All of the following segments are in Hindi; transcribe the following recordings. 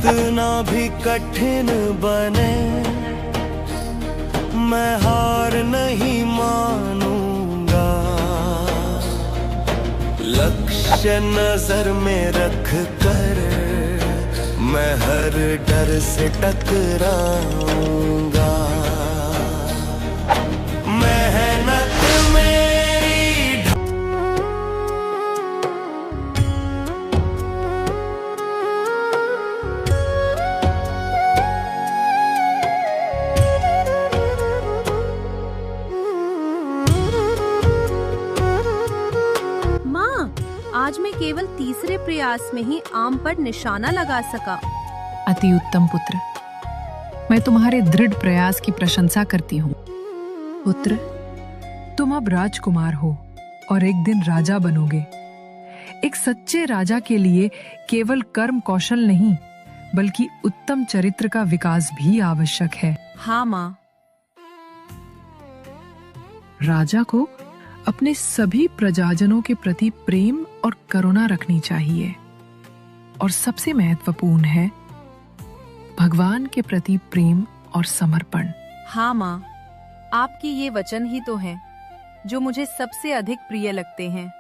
कितना भी कठिन बने, मैं हार नहीं मानूंगा। लक्ष्य नजर में रख कर मैं हर डर से टकराऊंगा। मेहनत मेरी आज मैं केवल तीसरे प्रयास में ही आम पर निशाना लगा सका। अति उत्तम पुत्र, मैं तुम्हारे दृढ़ प्रयास की प्रशंसा करती हूँ। पुत्र, तुम अब राजकुमार हो और एक दिन राजा बनोगे। एक सच्चे राजा के लिए केवल कर्म कौशल नहीं, बल्कि उत्तम चरित्र का विकास भी आवश्यक है। हाँ माँ। राजा को अपने सभी प्रजाजनों के प्रति प्रेम और करुणा रखनी चाहिए, और सबसे महत्वपूर्ण है भगवान के प्रति प्रेम और समर्पण। हाँ माँ, आपके ये वचन ही तो हैं जो मुझे सबसे अधिक प्रिय लगते हैं।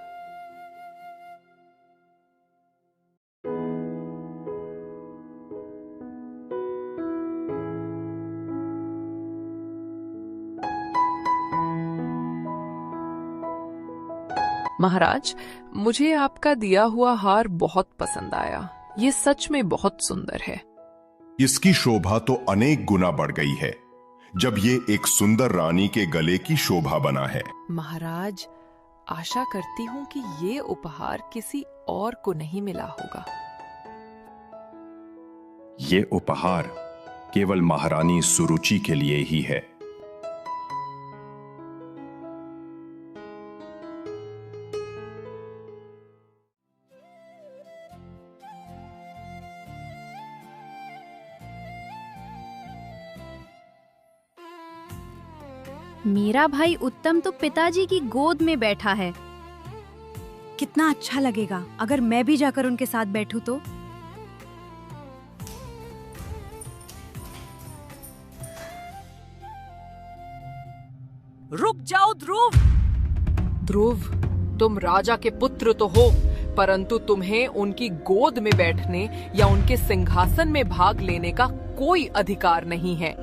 महाराज, मुझे आपका दिया हुआ हार बहुत पसंद आया। ये सच में बहुत सुंदर है। इसकी शोभा तो अनेक गुना बढ़ गई है जब ये एक सुंदर रानी के गले की शोभा बना है। महाराज, आशा करती हूँ कि ये उपहार किसी और को नहीं मिला होगा। ये उपहार केवल महारानी सुरुचि के लिए ही है। मेरा भाई उत्तम तो पिताजी की गोद में बैठा है। कितना अच्छा लगेगा अगर मैं भी जाकर उनके साथ बैठूं तो। रुक जाओ ध्रुव। ध्रुव, तुम राजा के पुत्र तो हो, परंतु तुम्हें उनकी गोद में बैठने या उनके सिंहासन में भाग लेने का कोई अधिकार नहीं है।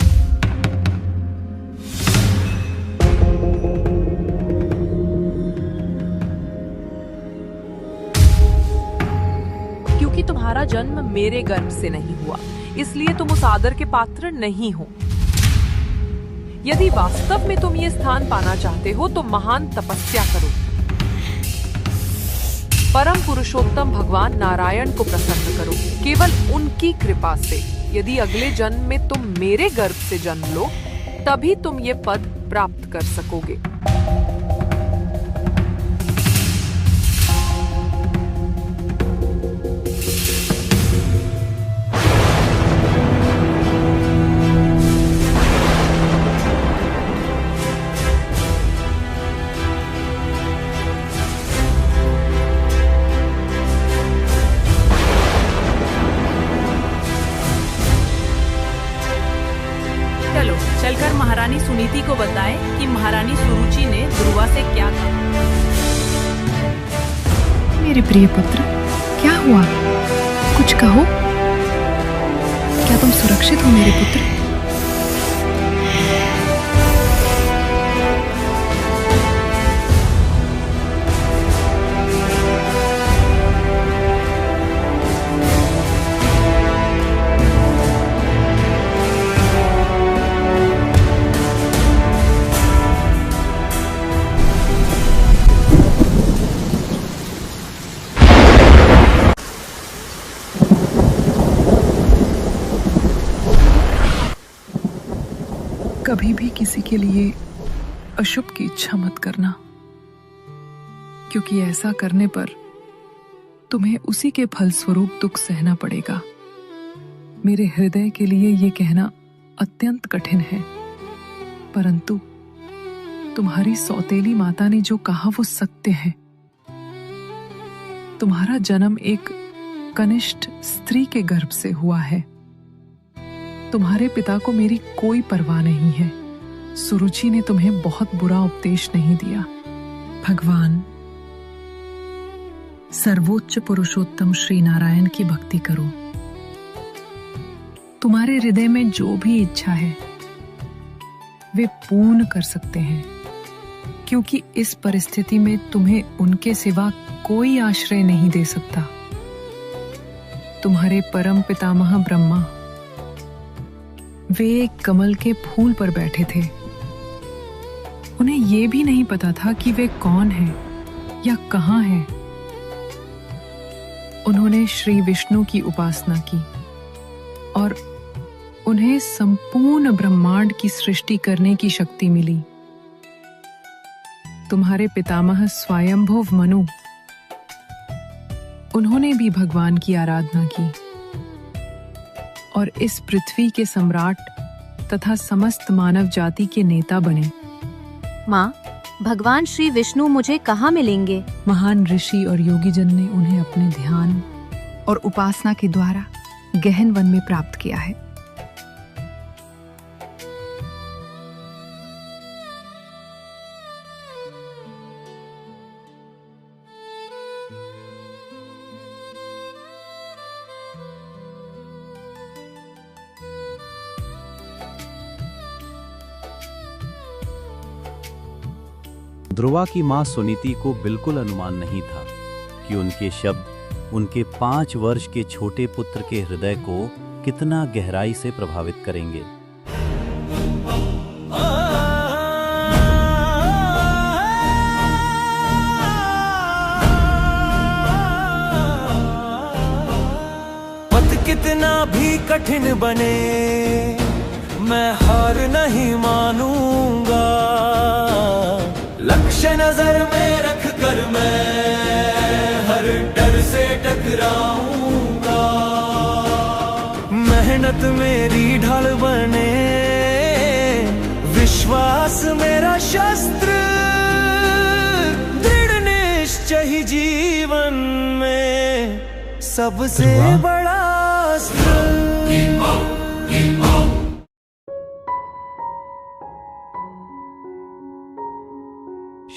क्योंकि तुम्हारा जन्म मेरे गर्भ से नहीं हुआ, इसलिए तुम उस आदर के पात्र नहीं हो। यदि वास्तव में तुम ये स्थान पाना चाहते हो तो महान तपस्या करो। परम पुरुषोत्तम भगवान नारायण को प्रसन्न करो। केवल उनकी कृपा से यदि अगले जन्म में तुम मेरे गर्भ से जन्म लो, तभी तुम ये पद प्राप्त कर सकोगे। चलो चलकर महारानी सुनीति को बताएं कि महारानी सुरुचि ने ध्रुवा से क्या कहा। मेरे प्रिय पुत्र, क्या हुआ? कुछ कहो। क्या तुम सुरक्षित हो मेरे पुत्र? कभी भी किसी के लिए अशुभ की इच्छा मत करना, क्योंकि ऐसा करने पर तुम्हें उसी के फलस्वरूप दुख सहना पड़ेगा। मेरे हृदय के लिए ये कहना अत्यंत कठिन है, परंतु तुम्हारी सौतेली माता ने जो कहा वो सत्य है। तुम्हारा जन्म एक कनिष्ठ स्त्री के गर्भ से हुआ है। तुम्हारे पिता को मेरी कोई परवाह नहीं है। सुरुचि ने तुम्हें बहुत बुरा उपदेश नहीं दिया। भगवान, सर्वोच्च पुरुषोत्तम श्री नारायण की भक्ति करो। तुम्हारे हृदय में जो भी इच्छा है वे पूर्ण कर सकते हैं, क्योंकि इस परिस्थिति में तुम्हें उनके सिवा कोई आश्रय नहीं दे सकता। तुम्हारे परम पितामह ब्रह्मा, वे एक कमल के फूल पर बैठे थे। उन्हें यह भी नहीं पता था कि वे कौन हैं या कहां हैं। उन्होंने श्री विष्णु की उपासना की और उन्हें संपूर्ण ब्रह्मांड की सृष्टि करने की शक्ति मिली। तुम्हारे पितामह स्वयंभुव मनु, उन्होंने भी भगवान की आराधना की और इस पृथ्वी के सम्राट तथा समस्त मानव जाति के नेता बने। माँ, भगवान श्री विष्णु मुझे कहाँ मिलेंगे? महान ऋषि और योगीजन ने उन्हें अपने ध्यान और उपासना के द्वारा गहन वन में प्राप्त किया है। ध्रुवा की मां सुनीति को बिल्कुल अनुमान नहीं था कि उनके शब्द उनके 5 वर्ष के छोटे पुत्र के हृदय को कितना गहराई से प्रभावित करेंगे। पथ कितना भी कठिन बने, मैं हार नहीं मानूंगा। लक्ष्य नजर में रख कर मैं हर डर से टकराऊंगा। मेहनत मेरी ढाल बने, विश्वास मेरा शस्त्र, दृढ़ निश्चय ही जीवन में सबसे बड़ा अस्त्र।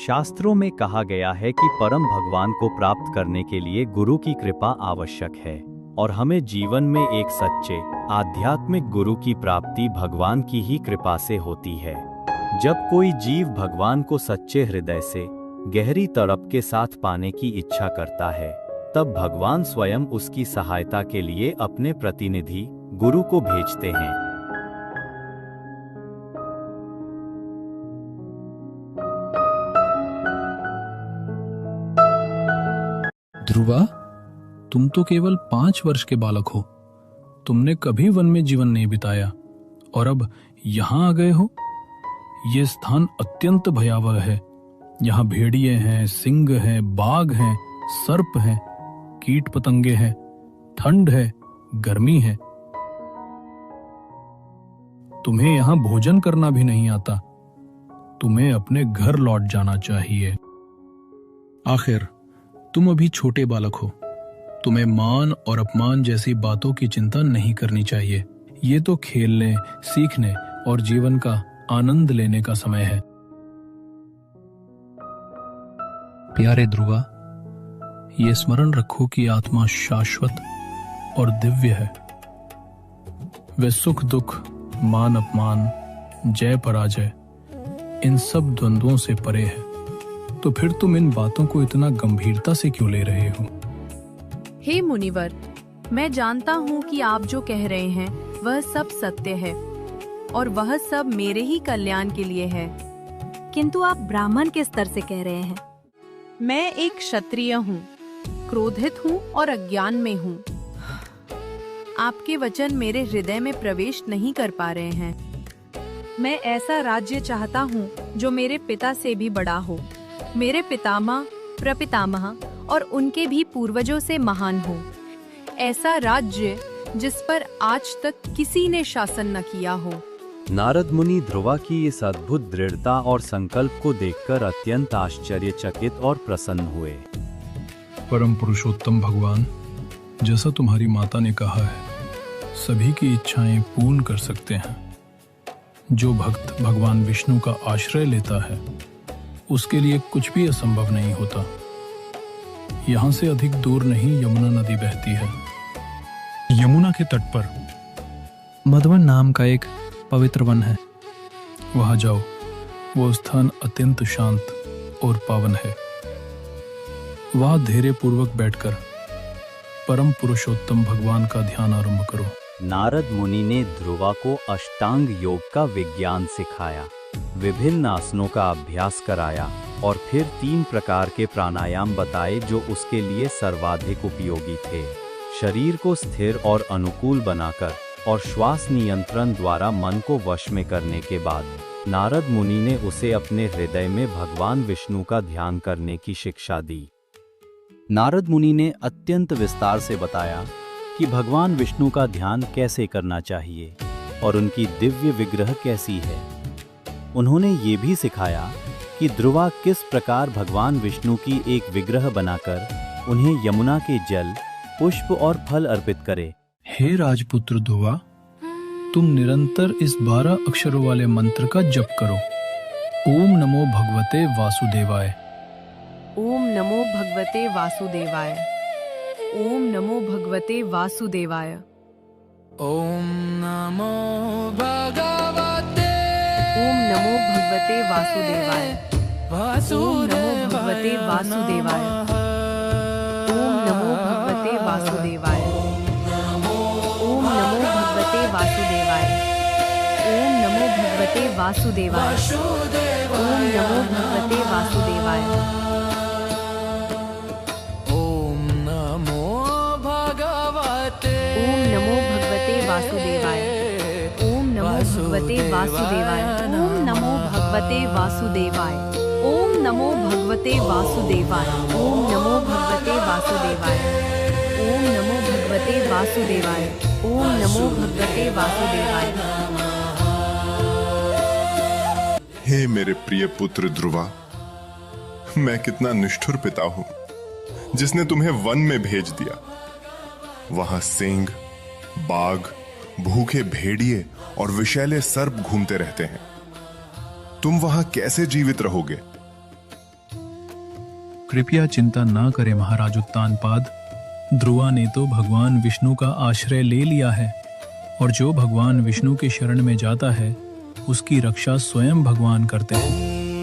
शास्त्रों में कहा गया है कि परम भगवान को प्राप्त करने के लिए गुरु की कृपा आवश्यक है और हमें जीवन में एक सच्चे आध्यात्मिक गुरु की प्राप्ति भगवान की ही कृपा से होती है। जब कोई जीव भगवान को सच्चे हृदय से गहरी तड़प के साथ पाने की इच्छा करता है, तब भगवान स्वयं उसकी सहायता के लिए अपने प्रतिनिधि गुरु को भेजते हैं। ध्रुवा, तुम तो केवल 5 वर्ष के बालक हो। तुमने कभी वन में जीवन नहीं बिताया और अब यहाँ आ गए हो। ये स्थान अत्यंत भयावह है। यहाँ भेड़िए हैं, सिंह हैं, बाघ हैं, सर्प हैं, कीट पतंगे हैं, ठंड है, गर्मी है। तुम्हें यहाँ भोजन करना भी नहीं आता। तुम्हें अपने घर लौट जाना चाहिए। आखिर तुम अभी छोटे बालक हो। तुम्हें मान और अपमान जैसी बातों की चिंता नहीं करनी चाहिए। ये तो खेलने, सीखने और जीवन का आनंद लेने का समय है। प्यारे ध्रुवा, ये स्मरण रखो कि आत्मा शाश्वत और दिव्य है। वे सुख दुख, मान अपमान, जय पराजय, इन सब द्वंद्वों से परे है। तो फिर तुम इन बातों को इतना गंभीरता से क्यों ले रहे हो? हे मुनिवर, मैं जानता हूँ कि आप जो कह रहे हैं वह सब सत्य है और वह सब मेरे ही कल्याण के लिए है। किंतु आप ब्राह्मण के स्तर से कह रहे हैं। मैं एक क्षत्रिय हूँ, क्रोधित हूँ और अज्ञान में हूँ। आपके वचन मेरे हृदय में प्रवेश नहीं कर पा रहे हैं। मैं ऐसा राज्य चाहता हूँ जो मेरे पिता से भी बड़ा हो, मेरे पितामह, प्रपितामह और उनके भी पूर्वजों से महान हो। ऐसा राज्य जिस पर आज तक किसी ने शासन न किया हो। नारद मुनि ध्रुवा की इस अद्भुत दृढ़ता और संकल्प को देखकर अत्यंत आश्चर्यचकित और प्रसन्न हुए। परम पुरुषोत्तम भगवान, जैसा तुम्हारी माता ने कहा है, सभी की इच्छाएं पूर्ण कर सकते हैं। जो भक्त भगवान विष्णु का आश्रय लेता है उसके लिए कुछ भी असंभव नहीं होता। यहाँ से अधिक दूर नहीं यमुना नदी बहती है। यमुना के तट पर मधुवन नाम का एक पवित्र वन है। वहां जाओ, वो स्थान अत्यंत शांत और पावन है। वहां धैर्य पूर्वक बैठकर परम पुरुषोत्तम भगवान का ध्यान आरंभ करो। नारद मुनि ने ध्रुवा को अष्टांग योग का विज्ञान सिखाया, विभिन्न आसनों का अभ्यास कराया और फिर 3 प्रकार के प्राणायाम बताए जो उसके लिए सर्वाधिक उपयोगी थे। शरीर को स्थिर और अनुकूल बनाकर और श्वास नियंत्रण द्वारा मन को वश में करने के बाद नारद मुनि ने उसे अपने हृदय में भगवान विष्णु का ध्यान करने की शिक्षा दी। नारद मुनि ने अत्यंत विस्तार से बताया कि भगवान विष्णु का ध्यान कैसे करना चाहिए और उनकी दिव्य विग्रह कैसी है। उन्होंने ये भी सिखाया कि ध्रुवा किस प्रकार भगवान विष्णु की एक विग्रह बनाकर उन्हें यमुना के जल, पुष्प और फल अर्पित करे। हे राजपुत्र ध्रुवा, तुम निरंतर इस 12 अक्षरों वाले मंत्र का जप करो। ओम नमो भगवते वासुदेवाय। ओम नमो भगवते वासुदेवाय। ओम नमो भगवते वासुदेवाय। ओम नमो भगवते ओम नमो भगवते वासुदेवाय। ओम नमो भगवते वासुदेवाय। ओम नमो भगवते वासुदेवाय। ओम नमो भगवते वासुदेवाय। ओम नमो भगवते वासुदेवाय। ओम नमो भगवते वासुदेवाय। ओम नमो भगवते ओम नमो भगवते वासुदेवाय। ओम नमो भगवते वासुदेवाय। ओम नमो भगवते वासुदेवाय। ओम नमो भगवते वासुदेवाय। ओम नमो भगवते वासुदेवाय। ओम नमो भगवते वासुदेवाय। ओम नमो भगवते वासुदेवाय। हे मेरे प्रिय पुत्र ध्रुवा, मैं कितना निष्ठुर पिता हूं जिसने तुम्हें वन में भेज दिया। वहां सिंह, बाघ, भूखे भेड़िए और विषैले सर्प घूमते रहते हैं। तुम वहां कैसे जीवित रहोगे? कृपया चिंता ना करें महाराज उत्तानपाद। ध्रुवा ने तो भगवान विष्णु का आश्रय ले लिया है और जो भगवान विष्णु के शरण में जाता है उसकी रक्षा स्वयं भगवान करते हैं।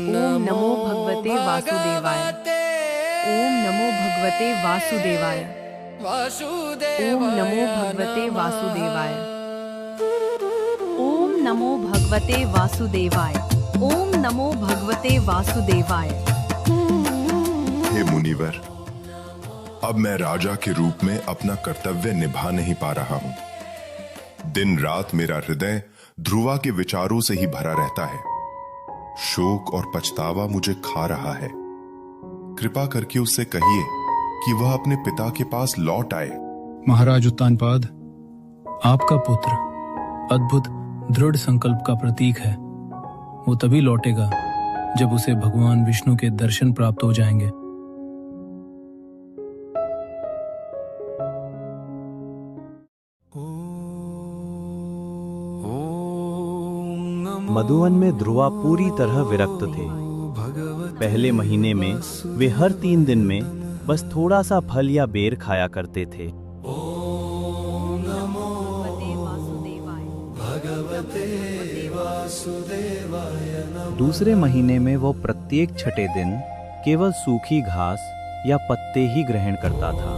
ओम नमो भगवते वासुदेवाय। ओम नमो भगवते वासुदेवाय। ओम नमो भगवते वासुदेवाय। ओम नमो भगवते वासुदेवाय। ओम नमो भगवते वासुदेवाय। हे मुनिवर, अब मैं राजा के रूप में अपना कर्तव्य निभा नहीं पा रहा हूं। दिन रात मेरा हृदय ध्रुवा के विचारों से ही भरा रहता है। शोक और पछतावा मुझे खा रहा है। कृपा करके उससे कहिए कि वह अपने पिता के पास लौट आए। महाराज उत्तानपाद, आपका पुत्र अद्भुत दृढ़ संकल्प का प्रतीक है। वो तभी लौटेगा जब उसे भगवान विष्णु के दर्शन प्राप्त हो जाएंगे। मधुवन में ध्रुवा पूरी तरह विरक्त थे। पहले महीने में वे हर 3 दिन में बस थोड़ा सा फल या बेर खाया करते थे। दूसरे महीने में वो प्रत्येक छठे दिन केवल सूखी घास या पत्ते ही ग्रहण करता था।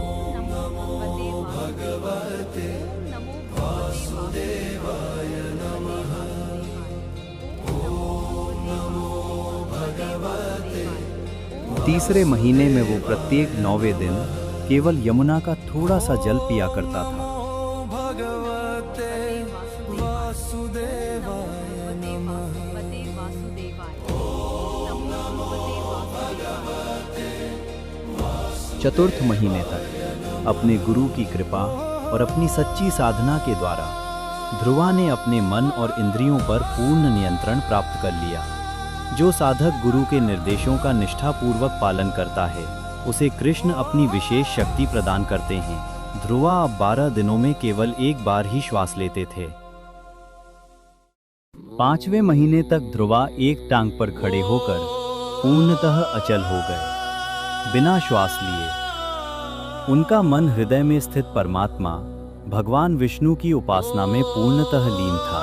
तीसरे महीने में वो प्रत्येक 9वें दिन केवल यमुना का थोड़ा सा जल पिया करता था। चतुर्थ महीने तक अपने गुरु की कृपा और अपनी सच्ची साधना के द्वारा ध्रुवा ने अपने मन और इंद्रियों पर पूर्ण नियंत्रण प्राप्त कर लिया। जो साधक गुरु के निर्देशों का निष्ठापूर्वक पालन करता है, उसे कृष्ण अपनी विशेष शक्ति प्रदान करते हैं ध्रुवा अब 12 दिनों में केवल एक बार ही श्वास लेते थे। 5वें महीने तक ध्रुवा एक टांग पर खड़े होकर पूर्णतः अचल हो गए, बिना श्वास लिए। उनका मन हृदय में स्थित परमात्मा भगवान विष्णु की उपासना में पूर्णतः लीन था।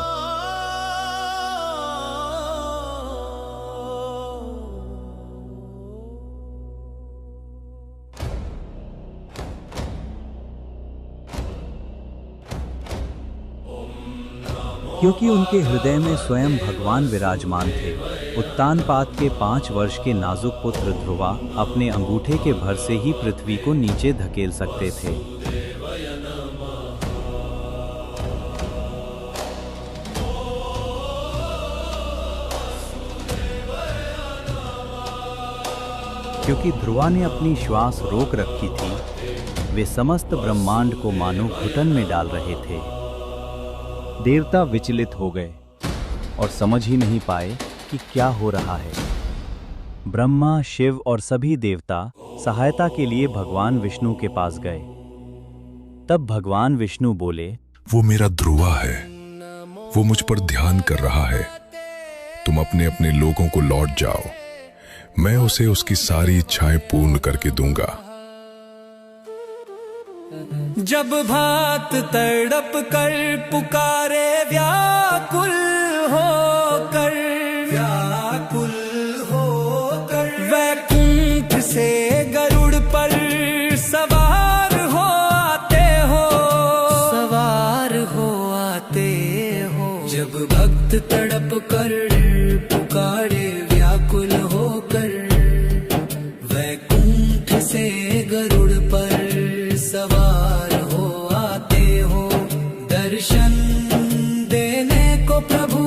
क्योंकि उनके हृदय में स्वयं भगवान विराजमान थे, उत्तानपाद के 5 वर्ष के नाजुक पुत्र ध्रुवा अपने अंगूठे के भर से ही पृथ्वी को नीचे धकेल सकते थे। क्योंकि ध्रुवा ने अपनी श्वास रोक रखी थी, वे समस्त ब्रह्मांड को मानो घुटन में डाल रहे थे। देवता विचलित हो गए और समझ ही नहीं पाए कि क्या हो रहा है। ब्रह्मा, शिव और सभी देवता सहायता के लिए भगवान विष्णु के पास गए। तब भगवान विष्णु बोले, वो मेरा ध्रुवा है, वो मुझ पर ध्यान कर रहा है। तुम अपने अपने लोगों को लौट जाओ, मैं उसे उसकी सारी इच्छाएं पूर्ण करके दूंगा। जब भात तड़प कर पुकारे व्याकुल होकर, व्याकुल होकर, वैकुंठ से गरुड़ पर सवार हो आते हो, सवार हो आते हो। जब भक्त तड़प कर पुकारे व्याकुल होकर, वैकुंठ से गरुड़ पर सवार हो आते हो। दर्शन देने को प्रभु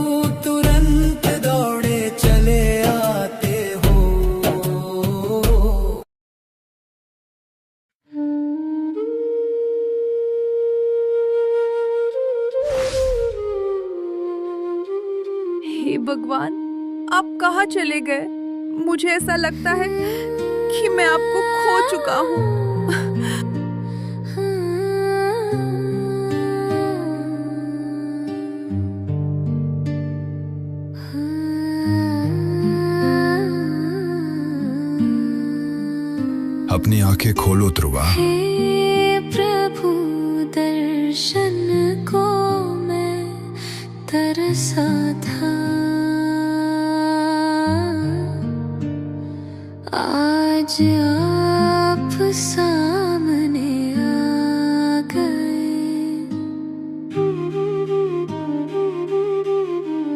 तुरंत दौड़े चले आते हो। हे भगवान, आप कहाँ चले गए? मुझे ऐसा लगता है कि मैं आपको खो चुका हूँ। अपनी आंखें खोलो ध्रुवा। हे प्रभु, दर्शन को मैं तरसा था, आज आप सामने आ गए।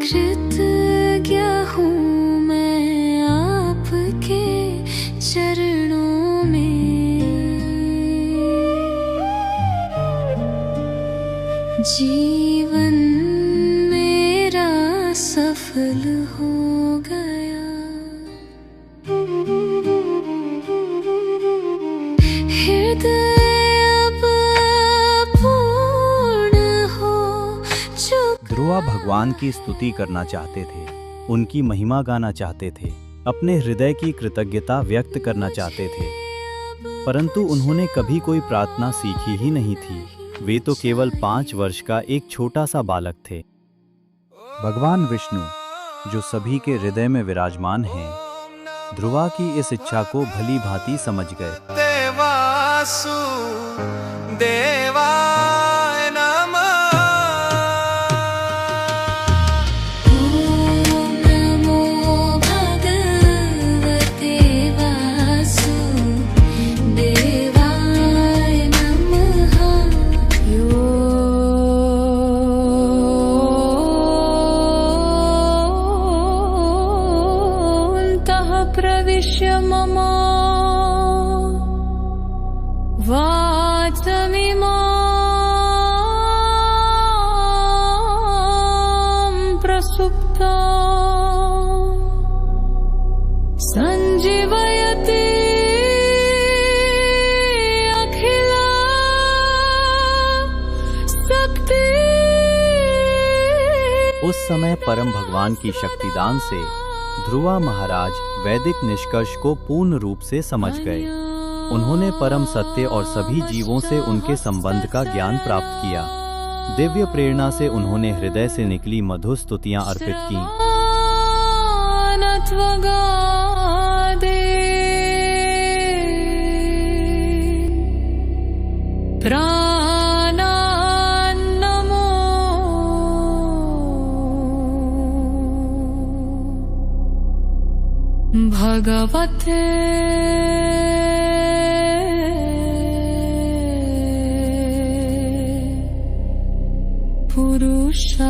कृतज्ञ हूँ मैं आपके चरणों में, जीवन मेरा सफल हो गया। हृदय अब पूर्ण हो चुका। ध्रुवा भगवान की स्तुति करना चाहते थे, उनकी महिमा गाना चाहते थे, अपने हृदय की कृतज्ञता व्यक्त करना चाहते थे, परंतु उन्होंने कभी कोई प्रार्थना सीखी ही नहीं थी। वे तो केवल 5 वर्ष का एक छोटा सा बालक थे। भगवान विष्णु, जो सभी के हृदय में विराजमान हैं, ध्रुवा की इस इच्छा को भली भांति समझ गए। देवासु देवाय नमः। ओम नमो भगवते वासुदेवाय नमः। योऽन्तः प्रविश्य मम वाचमिमां प्रसुप्ता संजीवयति अखिला शक्ति। उस समय परम भगवान की शक्तिदान से ध्रुवा महाराज वैदिक निष्कर्ष को पूर्ण रूप से समझ गए। उन्होंने परम सत्य और सभी जीवों से उनके संबंध का ज्ञान प्राप्त किया। दिव्य प्रेरणा से उन्होंने हृदय से निकली मधुर स्तुतियां अर्पित की। भगवते पुरुषाय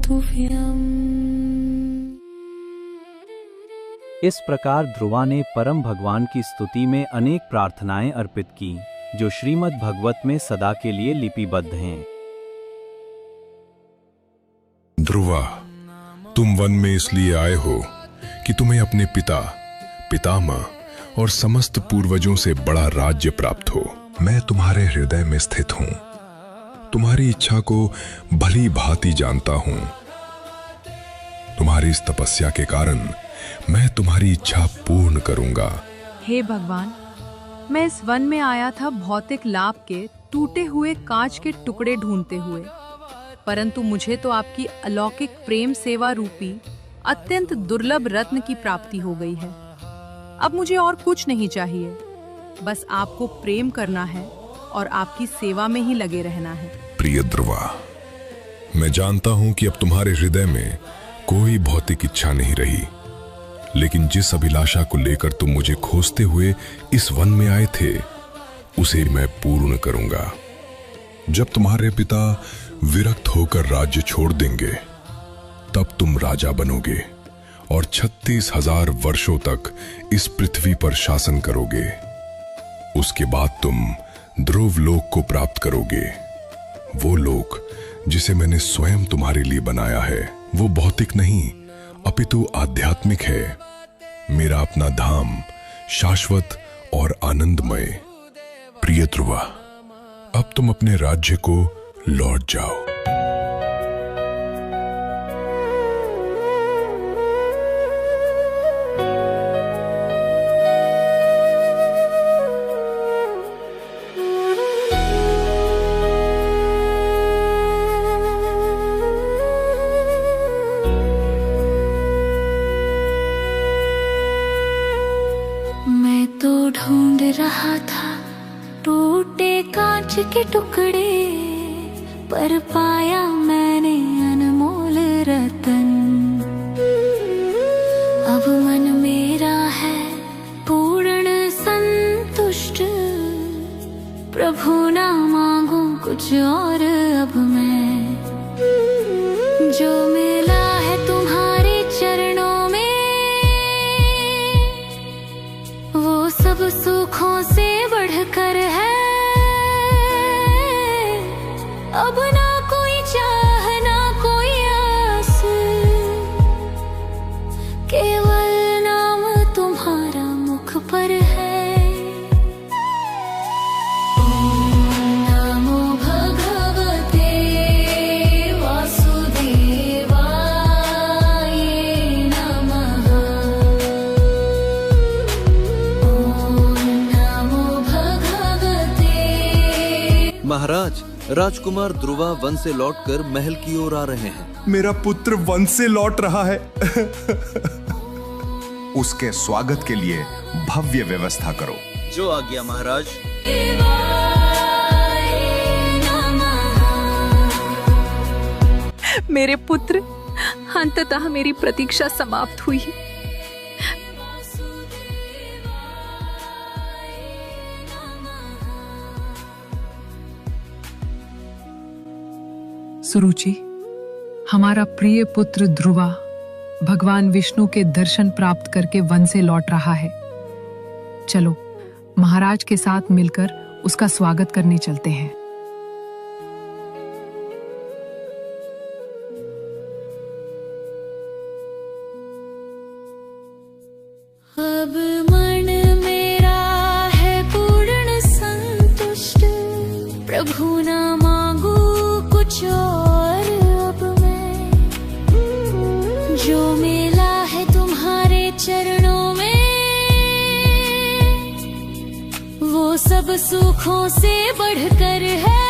तुभ्यम्। इस प्रकार ध्रुवा ने परम भगवान की स्तुति में अनेक प्रार्थनाएं अर्पित की, जो श्रीमद् भागवत में सदा के लिए लिपिबद्ध हैं। ध्रुवा, तुम वन में इसलिए आए हो कि तुम्हें अपने पिता, पितामह और समस्त पूर्वजों से बड़ा राज्य प्राप्त हो। मैं तुम्हारे हृदय में स्थित हूं, तुम्हारी इच्छा को भली भांति जानता हूं। तुम्हारी इस तपस्या के कारण मैं तुम्हारी इच्छा पूर्ण करूंगा। हे भगवान, मैं इस वन में आया था भौतिक लाभ के टूटे हुए कांच के टुकड़े ढूंढते हुए, परंतु मुझे तो आपकी अलौकिक प्रेम सेवा रूपी अत्यंत दुर्लभ रत्न की प्राप्ति हो गई है। अब मुझे और कुछ नहीं चाहिए, बस आपको प्रेम करना है और आपकी सेवा में ही लगे रहना है। प्रिय ध्रुवा, मैं जानता हूं कि अब तुम्हारे हृदय में कोई भौतिक इच्छा नहीं रही, लेकिन जिस अभिलाषा को लेकर तुम मुझे खोजते हुए इस वन में आए थे, उसे मैं पूर्ण करूंगा। जब तुम्हारे पिता विरक्त होकर राज्य छोड़ देंगे, तब तुम राजा बनोगे और 36,000 वर्षों तक इस पृथ्वी पर शासन करोगे। उसके बाद तुम ध्रुव लोक को प्राप्त करोगे। वो लोक जिसे मैंने स्वयं तुम्हारे लिए बनाया है, वो भौतिक नहीं अपितु आध्यात्मिक है। मेरा अपना धाम शाश्वत और आनंदमय। प्रिय ध्रुवा, अब तुम अपने राज्य को लौट जाओ। ढूंढ रहा था टूटे कांच के टुकड़े, पर पाया मैंने अनमोल रतन। अब मन मेरा है पूर्ण संतुष्ट, प्रभु ना मांगू कुछ और अब मैं। जो मिला है तुम्हारे चरणों में, वो सब सुखों से बढ़कर है। अब ना कोई चाह ना कोई आस, केवल नाम तुम्हारा मुख पर है। नमो भगवते वासुदेवाय नमः। नमो भगवते। महाराज, राजकुमार ध्रुवा वन से लौटकर महल की ओर आ रहे हैं। मेरा पुत्र वन से लौट रहा है। उसके स्वागत के लिए भव्य व्यवस्था करो। जो आज्ञा महाराज। मेरे पुत्र, अंततः मेरी प्रतीक्षा समाप्त हुई। सुरुचि, हमारा प्रिय पुत्र ध्रुवा भगवान विष्णु के दर्शन प्राप्त करके वन से लौट रहा है। चलो महाराज के साथ मिलकर उसका स्वागत करने चलते हैं। अब मन मेरा है पूर्ण संतुष्ट, प्रभु ना मांगू कुछ और अब मैं। जो मिला है तुम्हारे चरणों में, सब सुखों से बढ़कर है